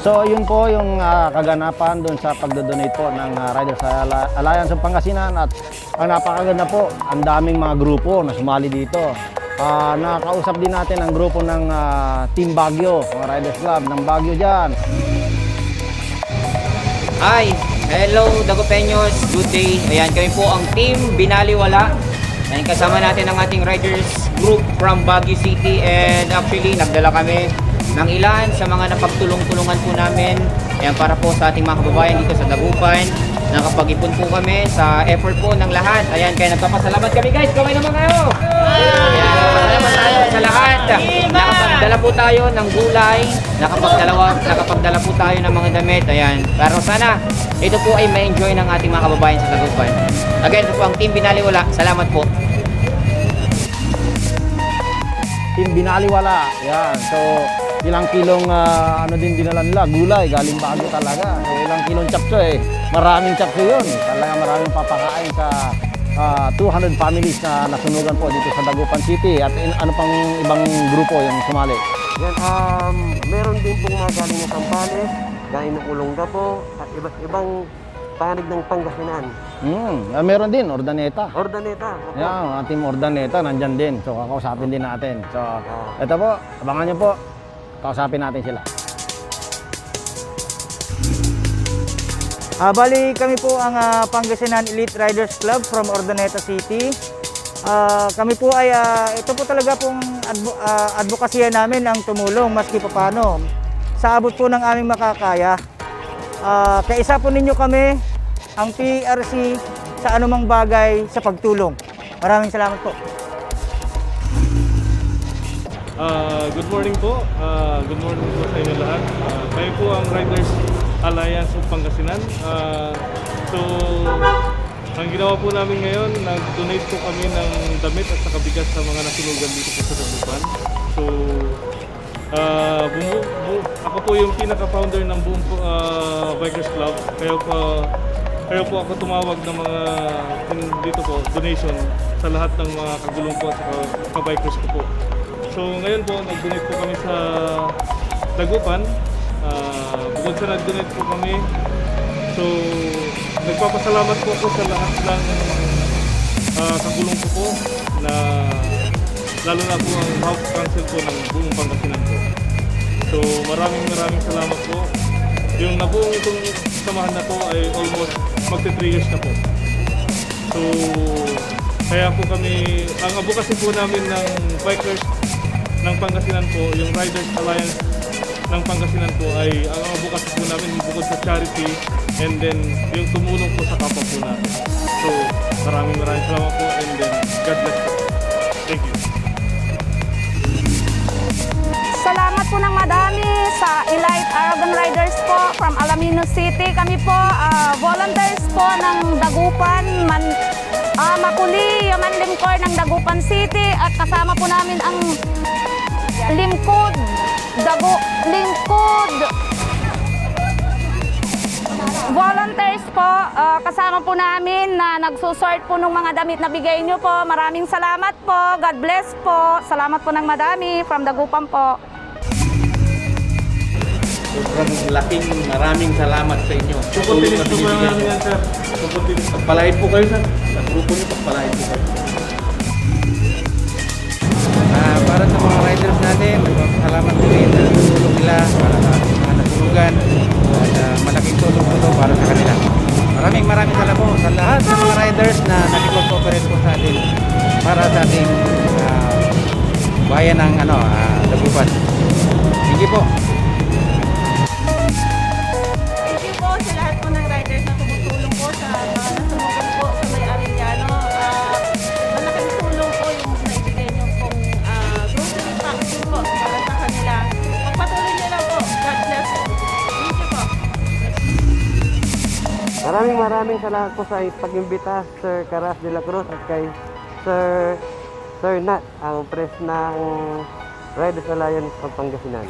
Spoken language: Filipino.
So yun po yung kaganapan doon sa pagdodonate po ng Riders Alliance of Pangasinan, at ang napakaganda po, ang daming mga grupo na sumali dito. Nakakausap din natin ang grupo ng Team Baguio, mga Riders Club ng Baguio dyan. Hi! Hello Dagupenos! Good day! Ayan, kami po ang Team Binaliwala. Ayan, kasama natin ang ating riders group from Baguio City, and actually nagdala kami ng ilan sa mga napagtulong-tulungan po namin. Ayan, para po sa ating mga kababayan dito sa Dagupan. Nakapag-ipon po kami sa effort po ng lahat. Ayan, kaya nagpapasalamat kami guys. Kamay naman kayo! Salamat tayo sa lahat. Nakapagdala po tayo ng gulay. Nakapagdala po tayo ng mga damit. Ayan, pero sana ito po ay ma-enjoy ng ating mga kababayan sa Dagupan. Again, ito po ang Team Binaliwala. Salamat po. Team Binaliwala. Yan. So, ilang kilong dinala nila, gulay, galing Baguio talaga. So, ilang kilong chapso maraming chapso yun. Talaga maraming papakain sa 200 families na nasunugan po dito sa Dagupan City. At ano pang ibang grupo yung sumali? Yan, meron din pong mga galing ng Sambales, galing ng Olonga po, at iba't ibang panig ng Pangasinan. Meron din, Ordaneta. Ordaneta. Okay. Yan, ang team Ordaneta nandyan din. So, kakausapin din natin. So, ito po, abangan nyo po. Kausapin natin sila. Bali, kami po ang Pangasinan Elite Riders Club from Ordaneta City. Kami po ay, ito po talaga pong advokasya namin ang tumulong maski pa paano. Sa abot po ng aming makakaya. Kaisa po ninyo kami, ang PRC, sa anumang bagay sa pagtulong. Maraming salamat po. Good morning po. Good morning po sa inyo lahat. Kayo po ang Riders Alliance of Pangasinan. So, ang ginawa po namin ngayon, nag-donate po kami ng damit at saka bigas sa mga nasunugan dito po sa Dagupan. So, ako po yung pinaka-founder ng buong Bikers Club. Kaya po ako tumawag ng mga dito po, donation sa lahat ng mga kagulong po at ka-bikers ko po. So ngayon po, nag-donate po kami sa Dagupan. Bukod sa nag-donate po kami, so nagpapasalamat po ako sa lahat ng kagulong ko po, na lalo na po ang House Council po ng buong Pangasinan po. So maraming salamat po. Yung nabuong itong samahan na po ay almost magti 3 years na po. So kaya po kami, ang advocacy po namin ng bikers ng Pangasinan po, yung Riders Alliance ng Pangasinan po, ay ang advocacy po namin bukod sa charity, and then yung tumulong po sa kapwa po natin. So maraming salamat po, and then God bless po. Thank you. Salamat po ng madami sa Elite Aragon Riders po from Alamino City. Kami po volunteers po ng Dagupan, Makuli, Yaman Limcor ng Dagupan City, at kasama po namin ang Lingkod volunteers po. Kasama po namin na nagsusort po ng mga damit na bigay nyo po. Maraming salamat po. God bless po. Salamat po ng madami from Dagupan po. Sobrang laking maraming salamat sa inyo. Suportinis po ba namin yan, sir? Suportinis. Pagpalain po kayo, sir. Sa grupo niyo, pagpalain po kayo. Para sa mga riders natin, nagpapasalamat po rin sa tulong nila para sa mga nasunugan. At malaking tulong po ito para sa kanila. Maraming salamat po sa lahat ng mga riders na nakikooperate po sa atin para sa ating bayan ng Dagupan. Thank you po. Thank you po sa lahat po ng riders na tumutulong po sa mga nasunugan po sa may Arellano. Malaking tulong po yung naibigay niyo pong grocery packs po para sa kanila. Pagpatuloy niyo lang po. God bless po. Thank you po. Maraming salamat po sa pag-imbita, Sir Caras de la Cruz, at kay Sir Nat, ang press ng Riders Alliance of Pangasinan.